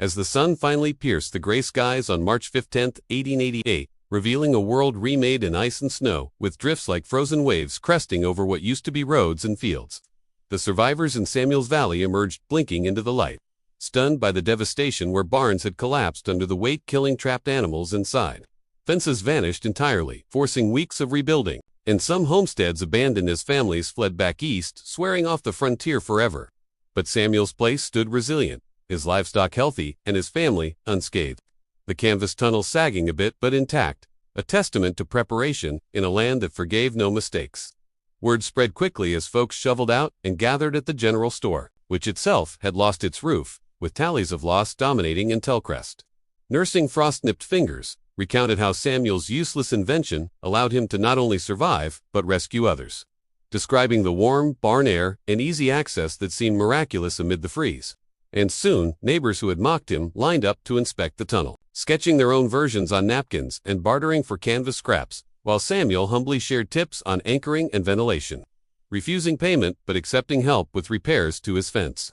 as the sun finally pierced the gray skies on March 15, 1888, revealing a world remade in ice and snow, with drifts like frozen waves cresting over what used to be roads and fields. The survivors in Samuel's Valley emerged blinking into the light, stunned by the devastation where barns had collapsed under the weight killing trapped animals inside. Fences vanished entirely, forcing weeks of rebuilding, and some homesteads abandoned as families fled back east, swearing off the frontier forever. But Samuel's place stood resilient, his livestock healthy, and his family unscathed. The canvas tunnel sagging a bit but intact, a testament to preparation in a land that forgave no mistakes. Word spread quickly as folks shoveled out and gathered at the general store, which itself had lost its roof, with tallies of loss dominating Intelcrest. Nursing frost-nipped fingers, recounted how Samuel's useless invention allowed him to not only survive, but rescue others, describing the warm, barn air and easy access that seemed miraculous amid the freeze. And soon, neighbors who had mocked him lined up to inspect the tunnel, sketching their own versions on napkins and bartering for canvas scraps, while Samuel humbly shared tips on anchoring and ventilation, refusing payment but accepting help with repairs to his fence.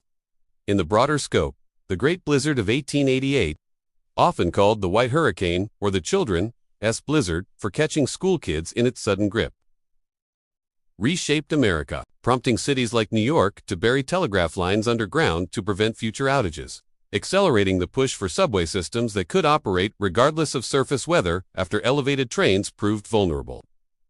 In the broader scope, the Great Blizzard of 1888, often called the White Hurricane or the Children's Blizzard for catching school kids in its sudden grip, reshaped America, prompting cities like New York to bury telegraph lines underground to prevent future outages, accelerating the push for subway systems that could operate regardless of surface weather after elevated trains proved vulnerable,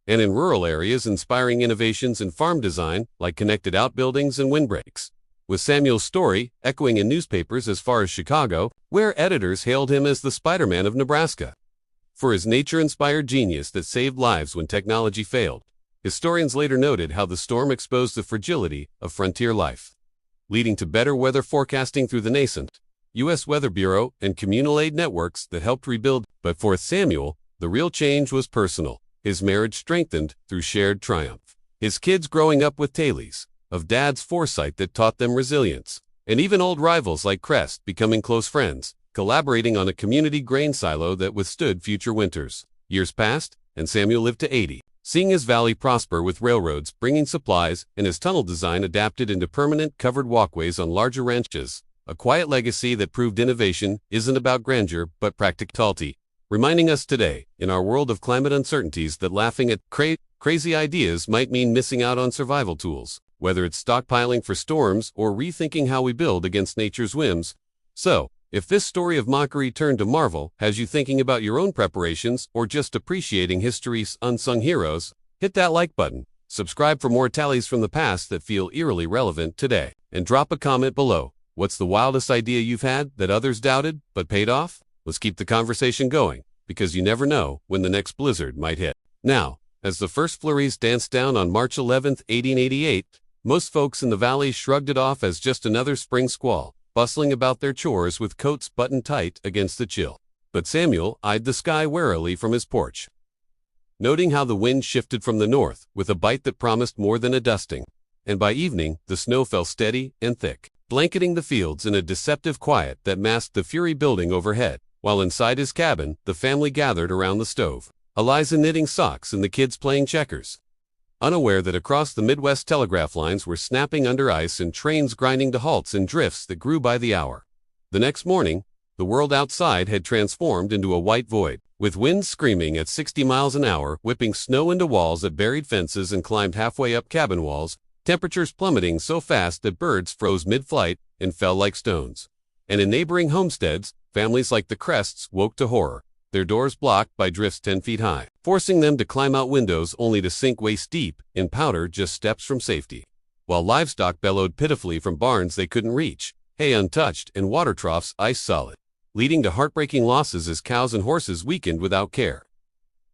and in rural areas inspiring innovations in farm design like connected outbuildings and windbreaks, with Samuel's story echoing in newspapers as far as Chicago, where editors hailed him as the Spider-Man of Nebraska. For his nature-inspired genius that saved lives when technology failed, historians later noted how the storm exposed the fragility of frontier life, leading to better weather forecasting through the nascent U.S. Weather Bureau and communal aid networks that helped rebuild. But for Samuel, the real change was personal. His marriage strengthened through shared triumph. His kids growing up with tales of Dad's foresight that taught them resilience, and even old rivals like Crest becoming close friends, collaborating on a community grain silo that withstood future winters. Years passed, and Samuel lived to 80, seeing his valley prosper with railroads bringing supplies and his tunnel design adapted into permanent covered walkways on larger ranches, a quiet legacy that proved innovation isn't about grandeur but practicality, reminding us today, in our world of climate uncertainties, that laughing at crazy ideas might mean missing out on survival tools, whether it's stockpiling for storms or rethinking how we build against nature's whims. So, if this story of mockery turned to marvel has you thinking about your own preparations or just appreciating history's unsung heroes, hit that like button, subscribe for more tallies from the past that feel eerily relevant today, and drop a comment below. What's the wildest idea you've had that others doubted but paid off? Let's keep the conversation going, because you never know when the next blizzard might hit. Now, as the first flurries danced down on March 11, 1888, most folks in the valley shrugged it off as just another spring squall, bustling about their chores with coats buttoned tight against the chill. But Samuel eyed the sky warily from his porch, noting how the wind shifted from the north with a bite that promised more than a dusting. And by evening, the snow fell steady and thick, blanketing the fields in a deceptive quiet that masked the fury building overhead, while inside his cabin, the family gathered around the stove, Eliza knitting socks and the kids playing checkers, unaware that across the Midwest telegraph lines were snapping under ice and trains grinding to halts in drifts that grew by the hour. The next morning, the world outside had transformed into a white void, with winds screaming at 60 miles an hour, whipping snow into walls that buried fences and climbed halfway up cabin walls, temperatures plummeting so fast that birds froze mid-flight and fell like stones. And in neighboring homesteads, families like the Crests woke to horror, their doors blocked by drifts 10 feet high, forcing them to climb out windows only to sink waist deep in powder just steps from safety, while livestock bellowed pitifully from barns they couldn't reach, hay untouched and water troughs ice solid, leading to heartbreaking losses as cows and horses weakened without care.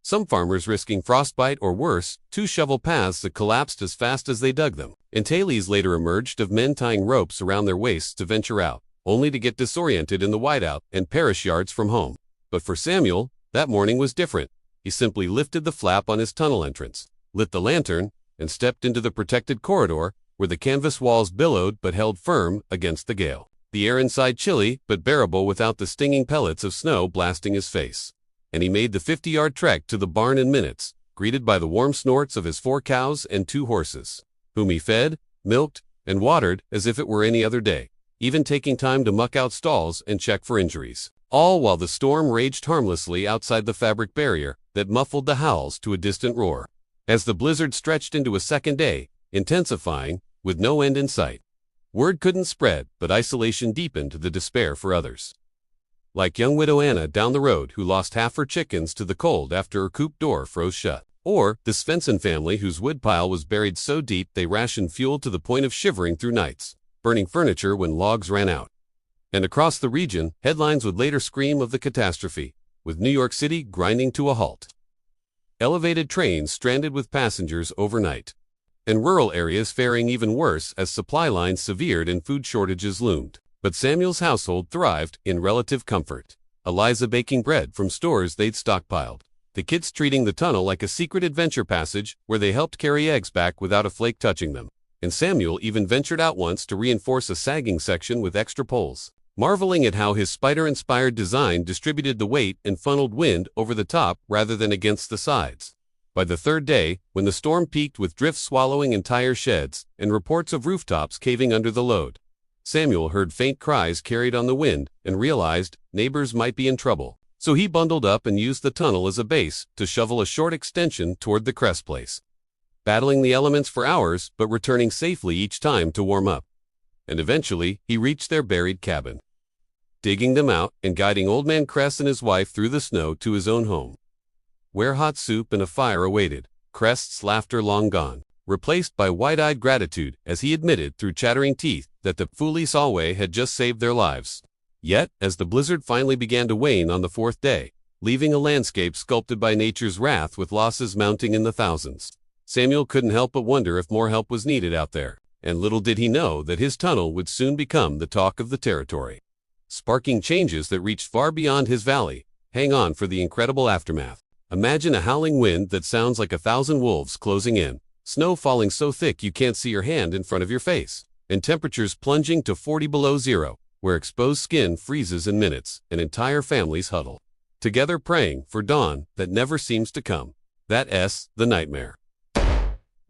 Some farmers risking frostbite or worse, two shovel paths that collapsed as fast as they dug them. And tales later emerged of men tying ropes around their waists to venture out, only to get disoriented in the whiteout and perish yards from home. But for Samuel, that morning was different. He simply lifted the flap on his tunnel entrance, lit the lantern, and stepped into the protected corridor where the canvas walls billowed but held firm against the gale. The air inside chilly but bearable without the stinging pellets of snow blasting his face. And he made the 50-yard trek to the barn in minutes, greeted by the warm snorts of his 4 cows and 2 horses, whom he fed, milked, and watered as if it were any other day. even taking time to muck out stalls and check for injuries. All while the storm raged harmlessly outside the fabric barrier that muffled the howls to a distant roar. As the blizzard stretched into a second day, intensifying, with no end in sight. Word couldn't spread, but isolation deepened the despair for others. Like young widow Anna down the road who lost half her chickens to the cold after her coop door froze shut. Or the Svensson family whose woodpile was buried so deep they rationed fuel to the point of shivering through nights, burning furniture when logs ran out. And across the region, headlines would later scream of the catastrophe, with New York City grinding to a halt. Elevated trains stranded with passengers overnight. And rural areas faring even worse as supply lines severed and food shortages loomed. But Samuel's household thrived in relative comfort. Eliza baking bread from stores they'd stockpiled. The kids treating the tunnel like a secret adventure passage where they helped carry eggs back without a flake touching them. And Samuel even ventured out once to reinforce a sagging section with extra poles, marveling at how his spider-inspired design distributed the weight and funneled wind over the top rather than against the sides. By the third day, when the storm peaked with drifts swallowing entire sheds and reports of rooftops caving under the load, Samuel heard faint cries carried on the wind and realized neighbors might be in trouble. So he bundled up and used the tunnel as a base to shovel a short extension toward the Crest place, battling the elements for hours but returning safely each time to warm up. And eventually, he reached their buried cabin, digging them out and guiding Old Man Crest and his wife through the snow to his own home, where hot soup and a fire awaited, Crest's laughter long gone, replaced by wide-eyed gratitude as he admitted through chattering teeth that the Folly Solway had just saved their lives. Yet, as the blizzard finally began to wane on the fourth day, leaving a landscape sculpted by nature's wrath with losses mounting in the thousands, Samuel couldn't help but wonder if more help was needed out there, and little did he know that his tunnel would soon become the talk of the territory, sparking changes that reached far beyond his valley. Hang on for the incredible aftermath. Imagine a howling wind that sounds like 1,000 wolves closing in, snow falling so thick you can't see your hand in front of your face, and temperatures plunging to 40 below zero, where exposed skin freezes in minutes and entire families huddle together praying for dawn that never seems to come. That's the nightmare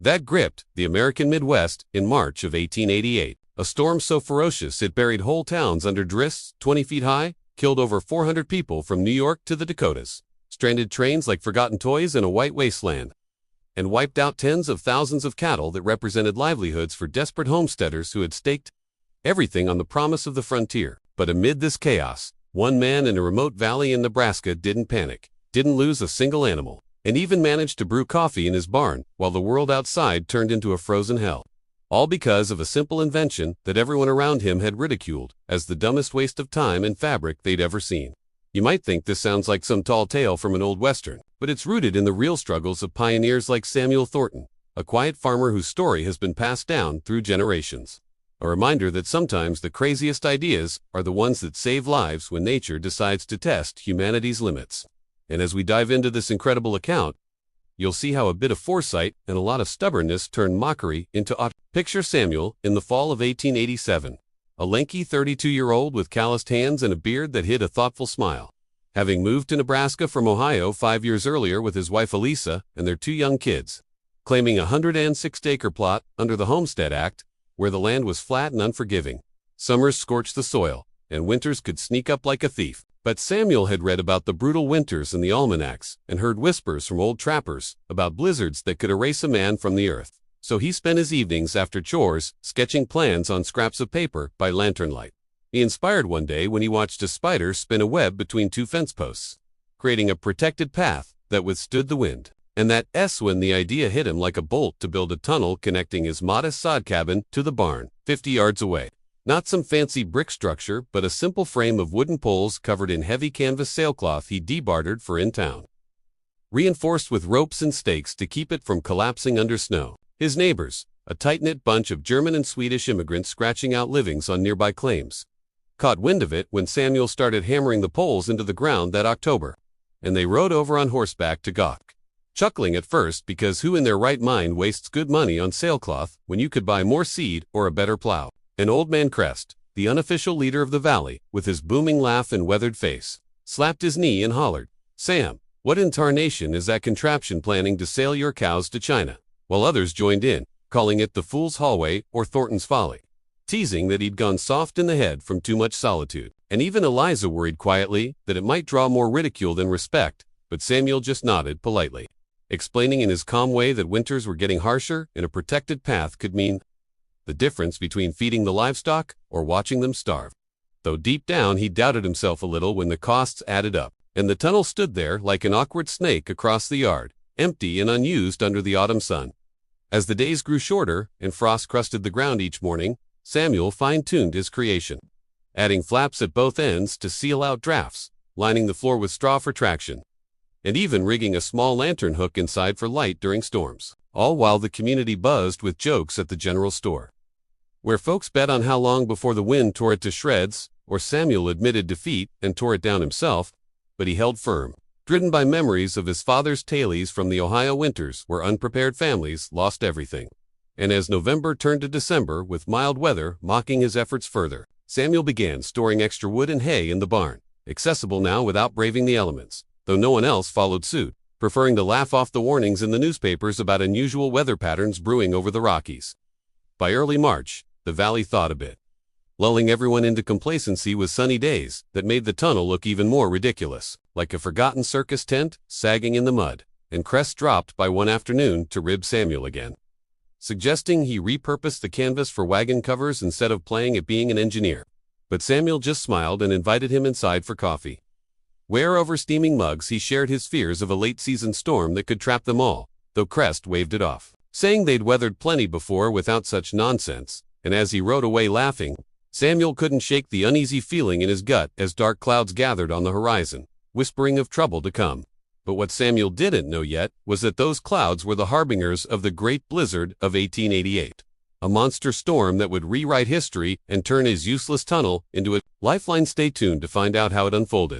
that gripped the American Midwest in March of 1888. A storm so ferocious it buried whole towns under drifts 20 feet high, killed over 400 people from New York to the Dakotas, stranded trains like forgotten toys in a white wasteland, and wiped out tens of thousands of cattle that represented livelihoods for desperate homesteaders who had staked everything on the promise of the frontier. But amid this chaos, one man in a remote valley in Nebraska didn't panic, didn't lose a single animal, and even managed to brew coffee in his barn while the world outside turned into a frozen hell. All because of a simple invention that everyone around him had ridiculed as the dumbest waste of time and fabric they'd ever seen. You might think this sounds like some tall tale from an old western, but it's rooted in the real struggles of pioneers like Samuel Thornton, a quiet farmer whose story has been passed down through generations. A reminder that sometimes the craziest ideas are the ones that save lives when nature decides to test humanity's limits. And as we dive into this incredible account, you'll see how a bit of foresight and a lot of stubbornness turned mockery into art. Picture Samuel in the fall of 1887, a lanky 32-year-old with calloused hands and a beard that hid a thoughtful smile. Having moved to Nebraska from Ohio 5 years earlier with his wife Elisa and their 2 young kids, claiming a 106-acre plot under the Homestead Act, where the land was flat and unforgiving. Summers scorched the soil, and winters could sneak up like a thief. But Samuel had read about the brutal winters in the almanacs and heard whispers from old trappers about blizzards that could erase a man from the earth. So he spent his evenings after chores sketching plans on scraps of paper by lantern light. He inspired one day when he watched a spider spin a web between 2 fence posts, creating a protected path that withstood the wind. And that's when the idea hit him like a bolt to build a tunnel connecting his modest sod cabin to the barn, 50 yards away. Not some fancy brick structure, but a simple frame of wooden poles covered in heavy canvas sailcloth he debartered for in town, reinforced with ropes and stakes to keep it from collapsing under snow. His neighbors, a tight-knit bunch of German and Swedish immigrants scratching out livings on nearby claims, caught wind of it when Samuel started hammering the poles into the ground that October, and they rode over on horseback to gawk, chuckling at first because who in their right mind wastes good money on sailcloth when you could buy more seed or a better plow? And Old Man Crest, the unofficial leader of the valley, with his booming laugh and weathered face, slapped his knee and hollered, "Sam, what in tarnation is that contraption planning to sail your cows to China?" While others joined in, calling it the Fool's Hallway or Thornton's Folly. teasing that he'd gone soft in the head from too much solitude. And even Eliza worried quietly that it might draw more ridicule than respect, but Samuel just nodded politely, explaining in his calm way that winters were getting harsher and a protected path could mean the difference between feeding the livestock or watching them starve. Though deep down he doubted himself a little when the costs added up, and the tunnel stood there like an awkward snake across the yard, empty and unused under the autumn sun. As the days grew shorter and frost crusted the ground each morning, Samuel fine-tuned his creation, adding flaps at both ends to seal out drafts, lining the floor with straw for traction, and even rigging a small lantern hook inside for light during storms, all while the community buzzed with jokes at the general store, where folks bet on how long before the wind tore it to shreds, or Samuel admitted defeat and tore it down himself, but he held firm, driven by memories of his father's tales from the Ohio winters where unprepared families lost everything. And as November turned to December with mild weather mocking his efforts further, Samuel began storing extra wood and hay in the barn, accessible now without braving the elements, though no one else followed suit, preferring to laugh off the warnings in the newspapers about unusual weather patterns brewing over the Rockies. By early March, the valley thawed a bit, lulling everyone into complacency with sunny days that made the tunnel look even more ridiculous, like a forgotten circus tent sagging in the mud, and Crest dropped by one afternoon to rib Samuel again, suggesting he repurposed the canvas for wagon covers instead of playing at being an engineer. But Samuel just smiled and invited him inside for coffee, where over steaming mugs he shared his fears of a late-season storm that could trap them all, though Crest waved it off, saying they'd weathered plenty before without such nonsense. And as he rode away laughing, Samuel couldn't shake the uneasy feeling in his gut as dark clouds gathered on the horizon, whispering of trouble to come. But what Samuel didn't know yet was that those clouds were the harbingers of the Great Blizzard of 1888, a monster storm that would rewrite history and turn his useless tunnel into a lifeline. Stay tuned to find out how it unfolded.